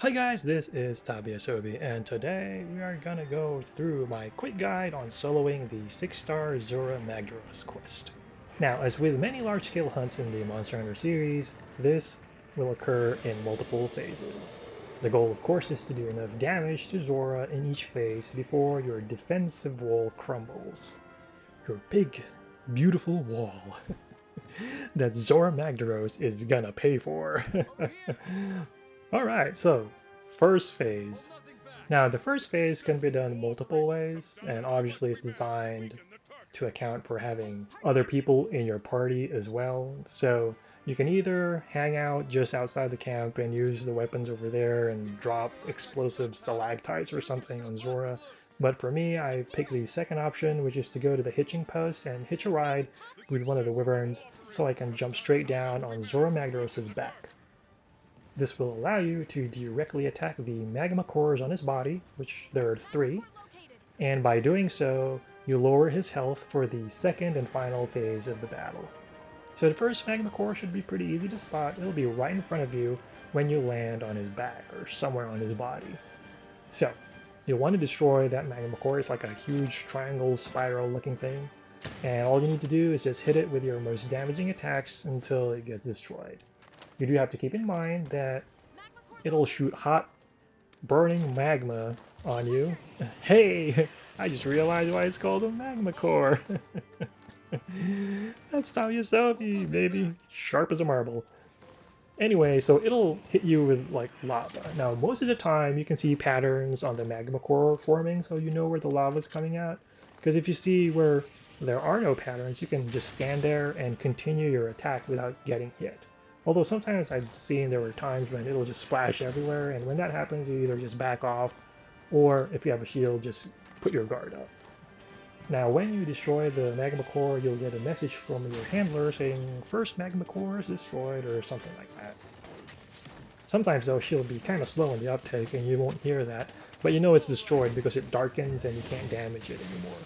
Hi guys, this is Tabiasobi, and today we are gonna go through my quick guide on soloing the 6-star Zorah Magdaros quest. Now, as with many large-scale hunts in the Monster Hunter series, this will occur in multiple phases. The goal, of course, is to do enough damage to Zorah in each phase before your defensive wall crumbles. Your big, beautiful wall that Zorah Magdaros is gonna pay for. Alright, so first phase. Now, the first phase can be done multiple ways, and obviously it's designed to account for having other people in your party as well. So you can either hang out just outside the camp and use the weapons over there and drop explosive stalactites or something on Zorah. But for me, I picked the second option, which is to go to the hitching post and hitch a ride with one of the wyverns so I can jump straight down on Zorah Magdaros' back. This will allow you to directly attack the magma cores on his body, which there are 3, and by doing so, you lower his health for the second and final phase of the battle. So the first magma core should be pretty easy to spot. It'll be right in front of you when you land on his back or somewhere on his body. So you'll want to destroy that magma core. It's like a huge triangle spiral looking thing, and all you need to do is just hit it with your most damaging attacks until it gets destroyed. You do have to keep in mind that it'll shoot hot, burning magma on you. Hey, I just realized why it's called a magma core. That's Tabiasobi, baby. Sharp as a marble. Anyway, so it'll hit you with like lava. Now, most of the time you can see patterns on the magma core forming, so you know where the lava is coming out. Because if you see where there are no patterns, you can just stand there and continue your attack without getting hit. Although sometimes I've seen there were times when it'll just splash everywhere, and when that happens, you either just back off, or if you have a shield, just put your guard up. Now, when you destroy the magma core, you'll get a message from your handler saying, "First magma core is destroyed," or something like that. Sometimes, though, she'll be kind of slow in the uptake, and you won't hear that, but you know it's destroyed because it darkens and you can't damage it anymore.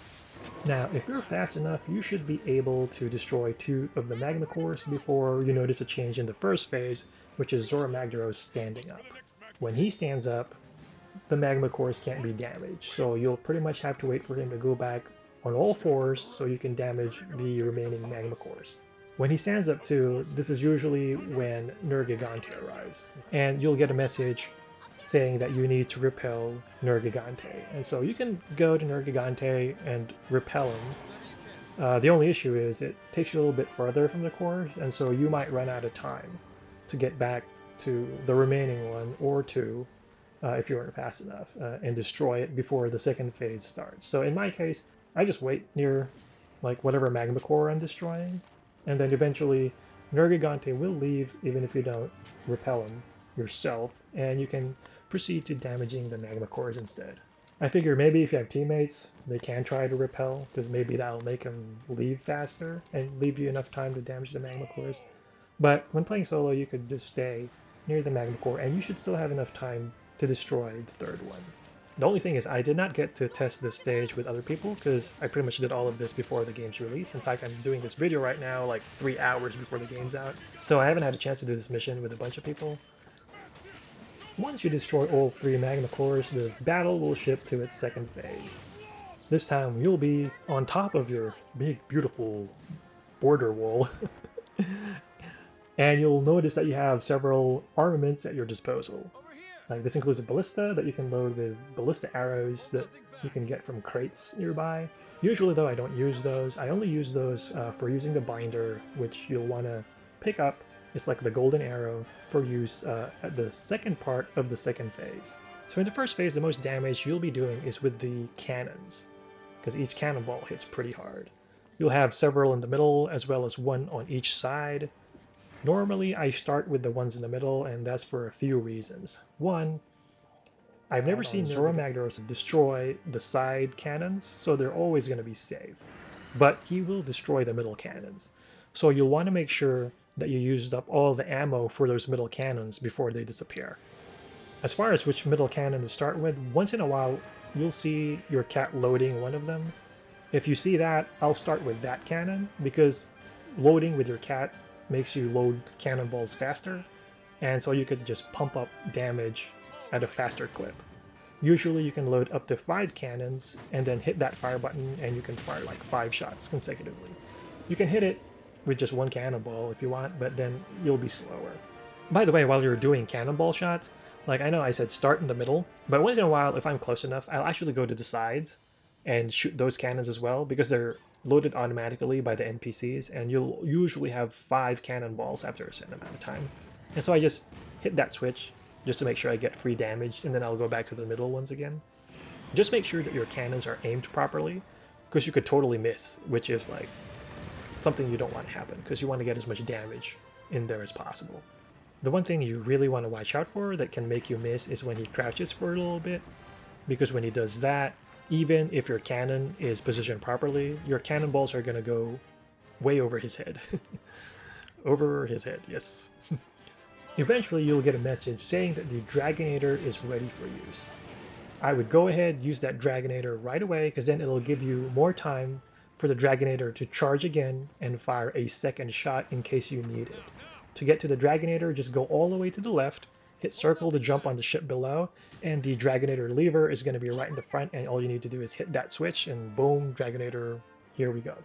Now, if you're fast enough, you should be able to destroy 2 of the magma cores before you notice a change in the first phase, which is Zorah Magdaros standing up. When he stands up, the magma cores can't be damaged, so you'll pretty much have to wait for him to go back on all fours so you can damage the remaining magma cores. When he stands up too, this is usually when Nergigante arrives, and you'll get a message saying that you need to repel Nergigante. And so you can go to Nergigante and repel him. The only issue is it takes you a little bit further from the core, and so you might run out of time to get back to the remaining one or 2 if you weren't fast enough, and destroy it before the second phase starts. So in my case, I just wait near like whatever magma core I'm destroying, and then eventually Nergigante will leave even if you don't repel him yourself, and you can proceed to damaging the magma cores instead. I figure maybe if you have teammates, they can try to repel, because maybe that'll make them leave faster and leave you enough time to damage the magma cores. But when playing solo, you could just stay near the magma core, and you should still have enough time to destroy the third one. The only thing is I did not get to test this stage with other people, because I pretty much did all of this before the game's release. In fact, I'm doing this video right now like 3 hours before the game's out, so I haven't had a chance to do this mission with a bunch of people. Once you destroy all 3 magma cores, the battle will shift to its second phase. This time you'll be on top of your big, beautiful border wall, and you'll notice that you have several armaments at your disposal. Like this includes a ballista that you can load with ballista arrows that you can get from crates nearby. Usually though I don't use those. I only use those for using the binder, which you'll want to pick up. It's like the golden arrow for use at the second part of the second phase. So in the first phase, the most damage you'll be doing is with the cannons, because each cannonball hits pretty hard. You'll have several in the middle as well as 1 on each side. Normally I start with the ones in the middle, and that's for a few reasons. One, I've never seen Zorah Magdaros destroy the side cannons, so they're always going to be safe. But he will destroy the middle cannons. So you'll want to make sure that you used up all the ammo for those middle cannons before they disappear. As far as which middle cannon to start with, once in a while you'll see your cat loading one of them. If you see that, I'll start with that cannon, because loading with your cat makes you load cannonballs faster, and so you could just pump up damage at a faster clip. Usually you can load up to 5 cannons and then hit that fire button and you can fire like 5 shots consecutively. You can hit it with just one cannonball if you want, but then you'll be slower. By the way, while you're doing cannonball shots, like I know I said start in the middle, but once in a while if I'm close enough, I'll actually go to the sides and shoot those cannons as well because they're loaded automatically by the NPCs and you'll usually have 5 cannonballs after a certain amount of time. And so I just hit that switch just to make sure I get free damage, and then I'll go back to the middle ones again. Just make sure that your cannons are aimed properly, because you could totally miss, which is like something you don't want to happen, because you want to get as much damage in there as possible. The one thing you really want to watch out for that can make you miss is when he crouches for a little bit, because when he does that, even if your cannon is positioned properly, your cannonballs are going to go way over his head. Over his head, yes. Eventually you'll get a message saying that the Dragonator is ready for use. I would go ahead, use that Dragonator right away, because then it'll give you more time for the Dragonator to charge again and fire a second shot in case you need it. To get to the Dragonator, just go all the way to the left, hit circle to jump on the ship below, and the Dragonator lever is going to be right in the front, and all you need to do is hit that switch and boom, Dragonator, here we go.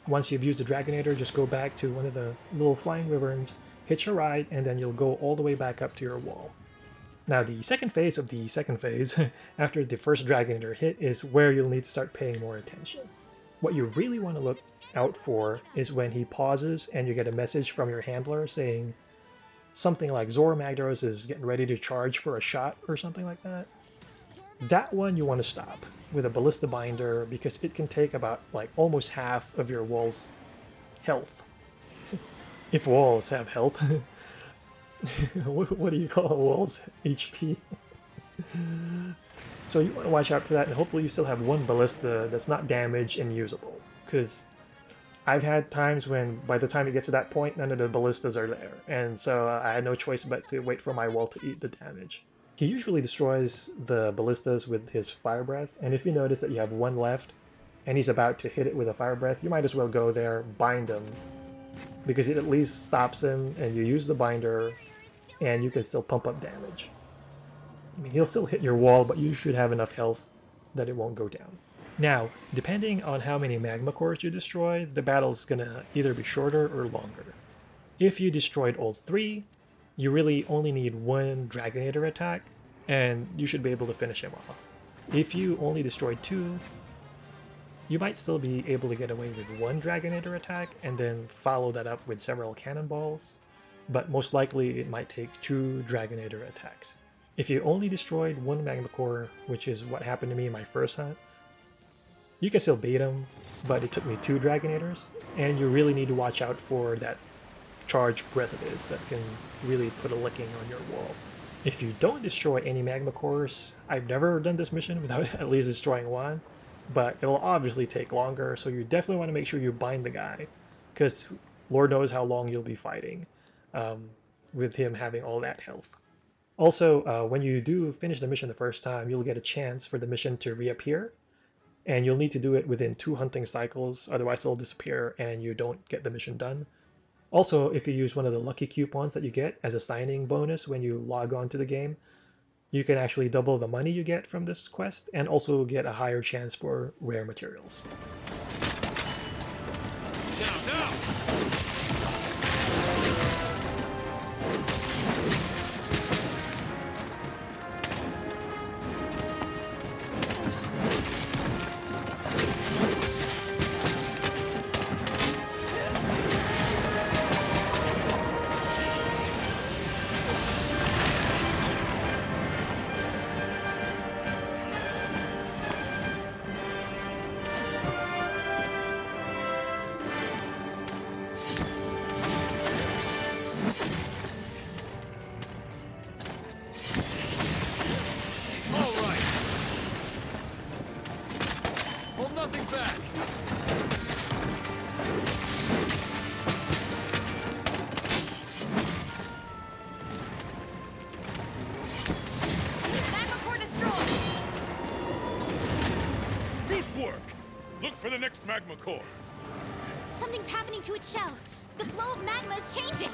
Once you've used the Dragonator, just go back to one of the little flying wyverns, hitch a ride, and then you'll go all the way back up to your wall. Now the second phase of the second phase, after the first Dragonator hit, is where you'll need to start paying more attention. What you really want to look out for is when he pauses and you get a message from your handler saying something like Zorah Magdaros is getting ready to charge for a shot or something like that. That one you want to stop with a ballista binder because it can take about like almost half of your wall's health. If walls have health. What do you call walls? HP? So you want to watch out for that, and hopefully you still have one ballista that's not damaged and usable. Because I've had times when by the time it gets to that point, none of the ballistas are there. And so I had no choice but to wait for my wall to eat the damage. He usually destroys the ballistas with his fire breath, and if you notice that you have one left, and he's about to hit it with a fire breath, you might as well go there, bind him, because it at least stops him, and you use the binder, and you can still pump up damage. I mean, he'll still hit your wall, but you should have enough health that it won't go down. Now, depending on how many magma cores you destroy, the battle's gonna either be shorter or longer. If you destroyed all 3, you really only need one Dragonator attack, and you should be able to finish him off. If you only destroyed 2, you might still be able to get away with one Dragonator attack and then follow that up with several cannonballs, but most likely it might take 2 Dragonator attacks. If you only destroyed one magma core, which is what happened to me in my first hunt, you can still beat him, but it took me 2 Dragonators, and you really need to watch out for that charged breath of his that can really put a licking on your wall. If you don't destroy any magma cores, I've never done this mission without at least destroying one, but it'll obviously take longer, so you definitely want to make sure you bind the guy, because Lord knows how long you'll be fighting with him having all that health. Also, when you do finish the mission the first time, you'll get a chance for the mission to reappear, and you'll need to do it within 2 hunting cycles, otherwise it'll disappear and you don't get the mission done. Also, if you use one of the lucky coupons that you get as a signing bonus when you log on to the game, you can actually double the money you get from this quest and also get a higher chance for rare materials. Now! For the next magma core. Something's happening to its shell. The flow of magma is changing.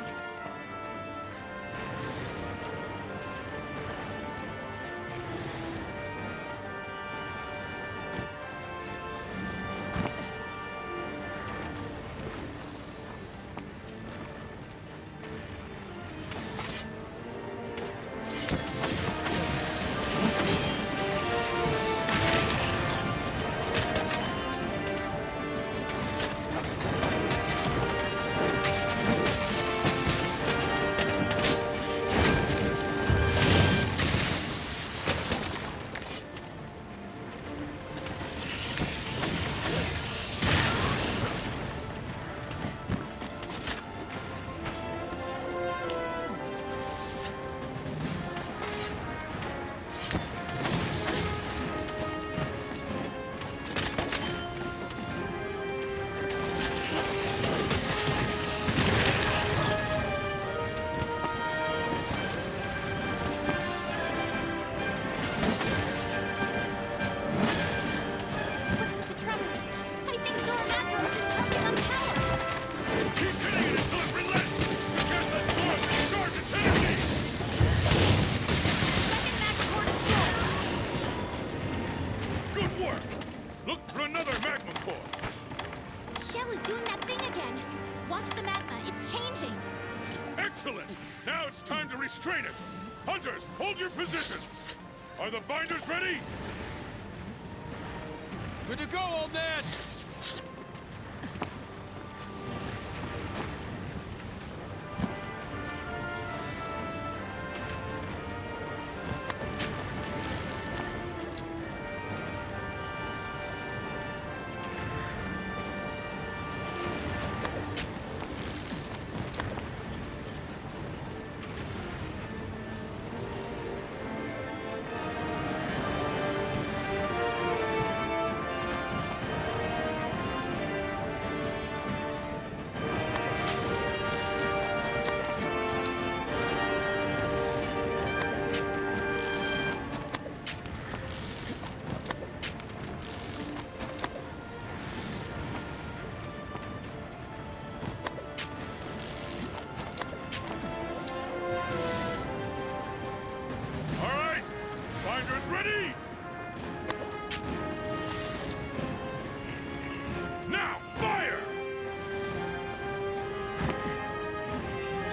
restrain it! Hunters, hold your positions! Are the binders ready? Good to go, old man! Ready? Now, fire!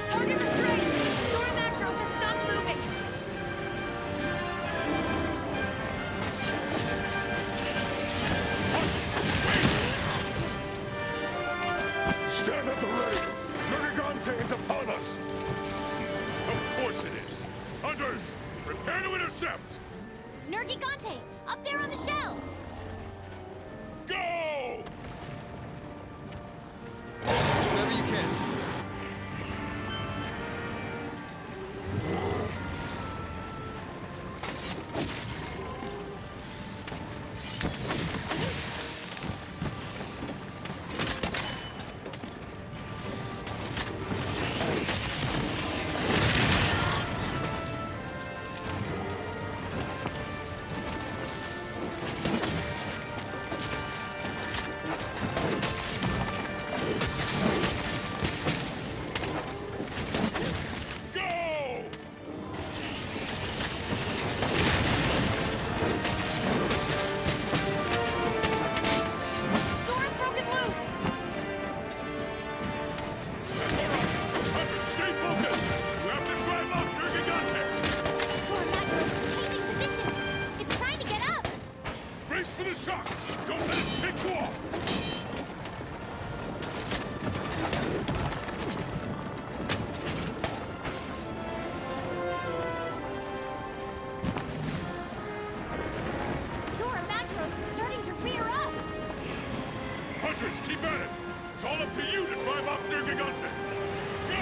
Target restrained! Zorah Magdaros has stopped moving! Stand at the ready! Dragonator is upon us! Of course it is! Hunters, prepare to intercept! Nergigante! Up there on the shell! Go! Whatever you can. For the shock! Don't let it shake you off! Zorah Magdaros is starting to rear up! Hunters, keep at it! It's all up to you to drive off Dragonator! Go!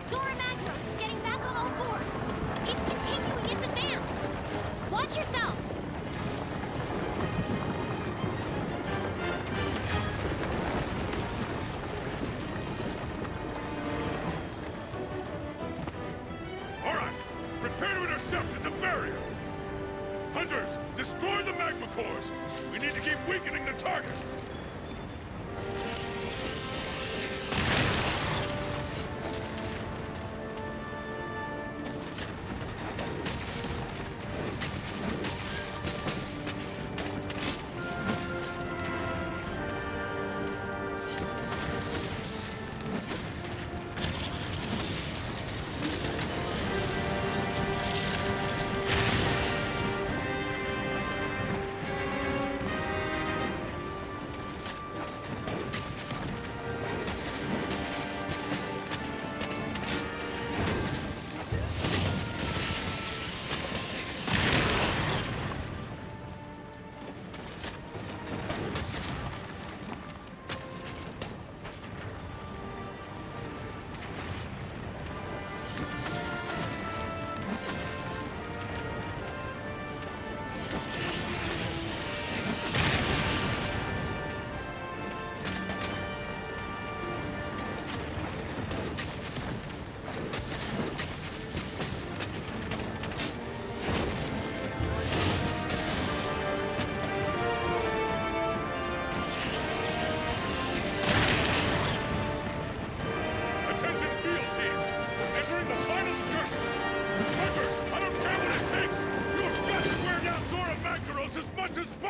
Zorah Magdaros is getting back on all fours. It's continuing its advance. Watch yourself. All right, prepare to intercept at the barrier. Hunters, destroy the magma cores. We need to keep weakening the target.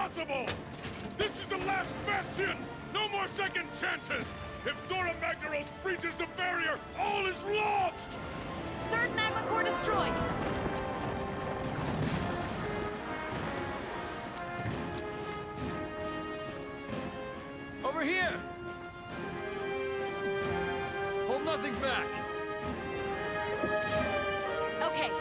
impossible! This is the last bastion! No more second chances! If Zorah Magdaros breaches the barrier, all is lost! Third magma core destroyed. Over here! Hold nothing back! Okay.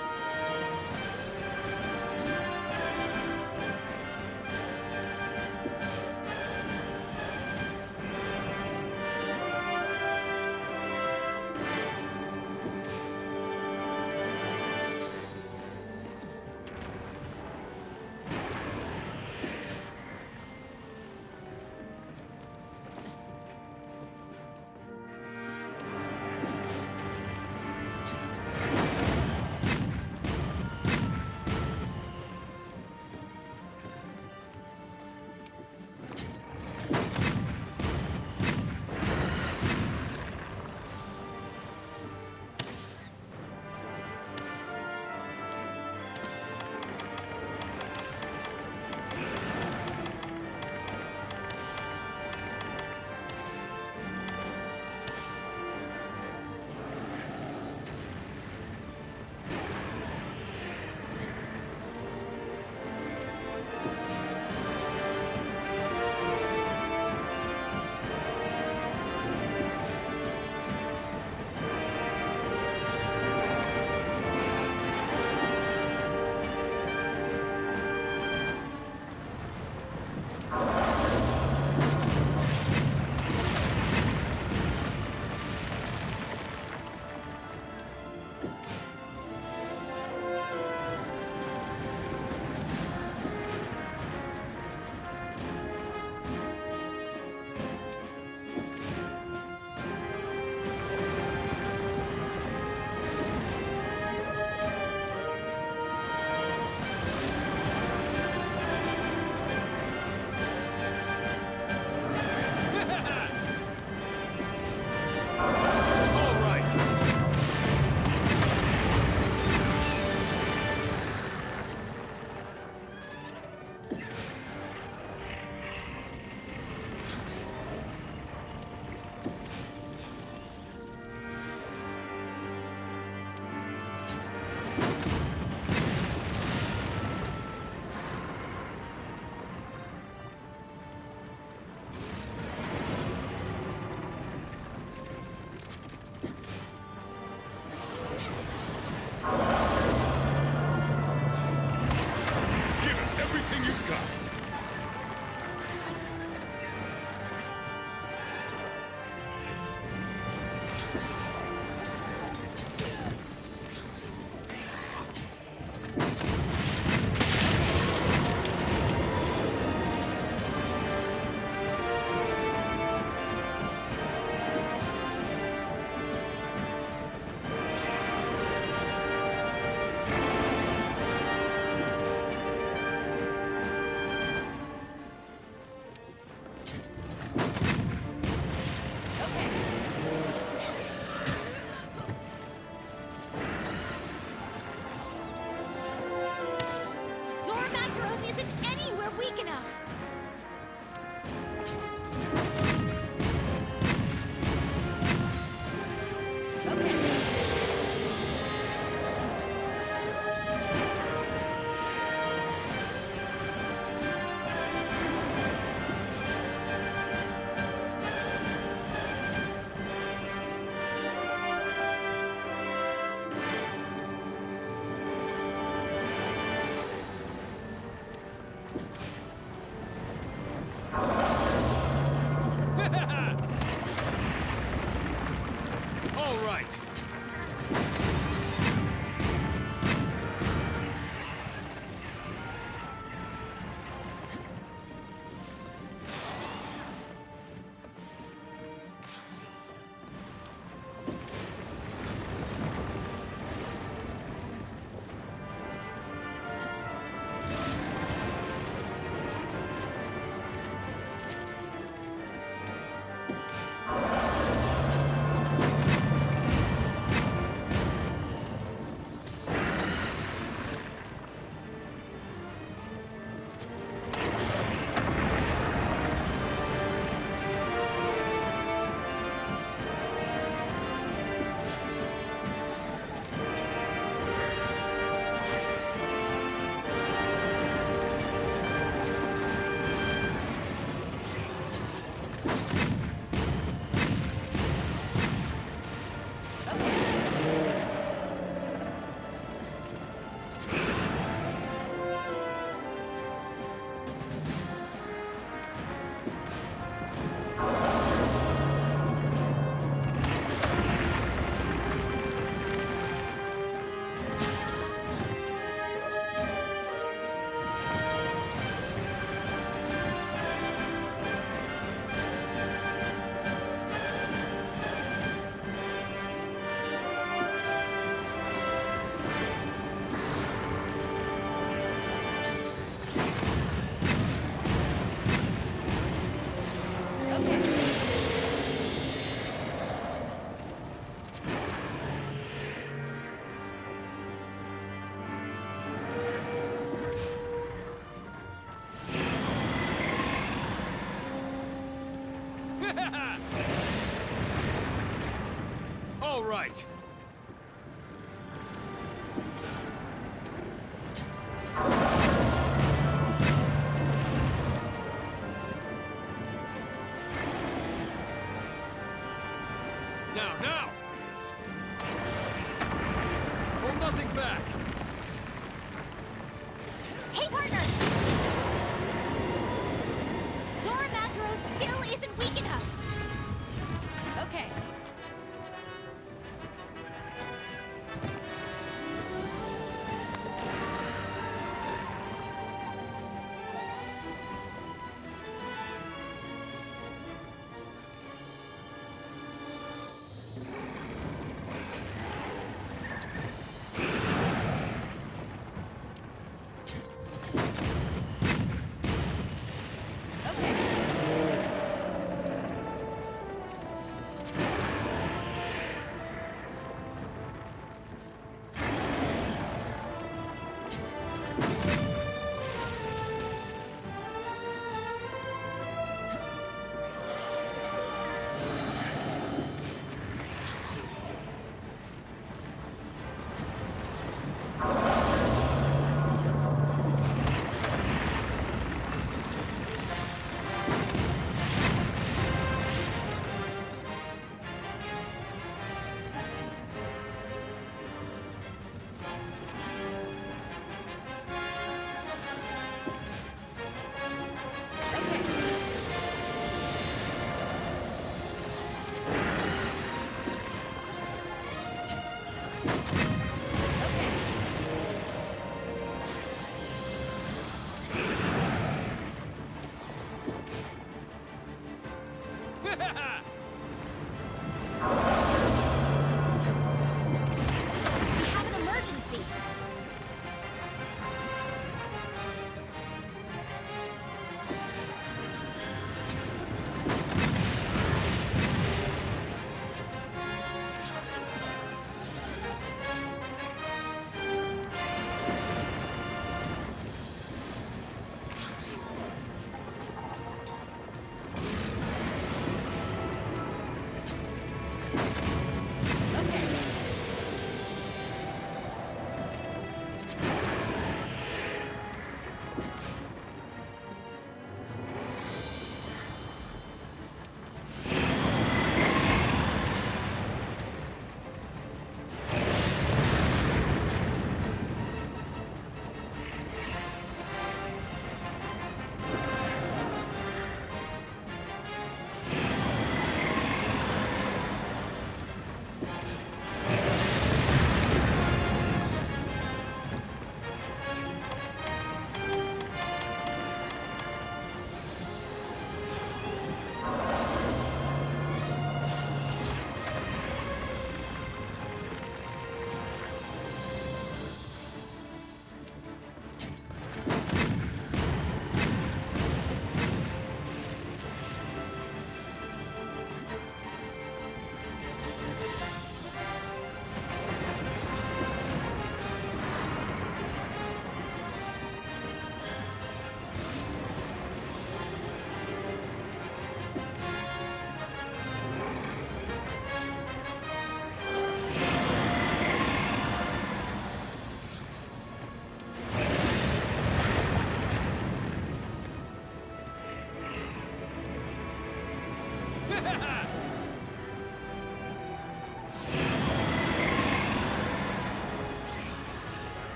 right. Now! Hold nothing back!